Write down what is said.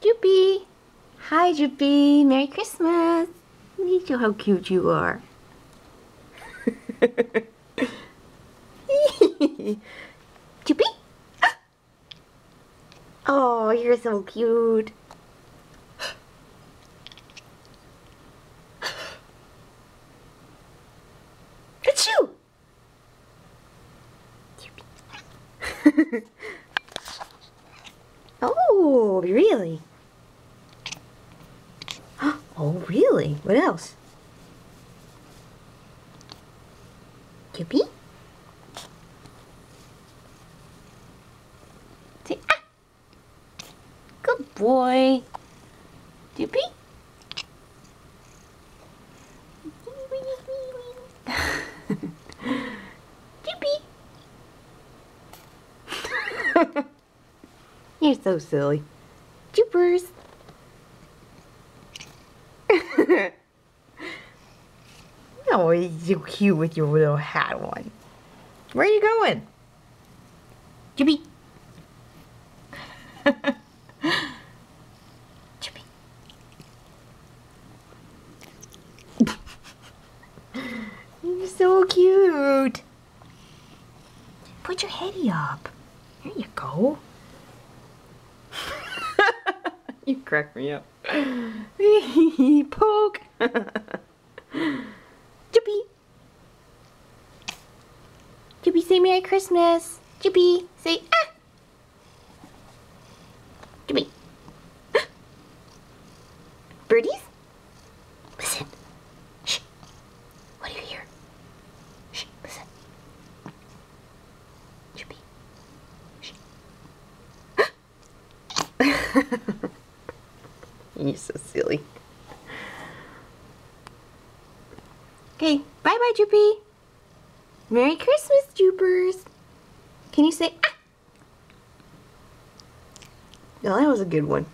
Joopy! Hi, Joopy! Merry Christmas! Look at you, how cute you are. Joopy! Oh, you're so cute. It's you! Oh, really? Oh, really? What else? Joopy? Say, ah! Good boy. Joopy? Joopy! You're so silly. Joopers! Oh, you're so cute with your little hat on. Where are you going? Joopy! Joopy! You're so cute. Put your heady up. There you go. You crack me up. Poke. Joopy. Joopy, say Merry Christmas. Joopy, say ah. Joopy. Birdies? Listen. Shh. What do you hear? Shh, listen. Joopy. Shh. You're so silly. Okay, bye-bye, Joopy. Merry Christmas, Joopers. Can you say ah? No, that was a good one.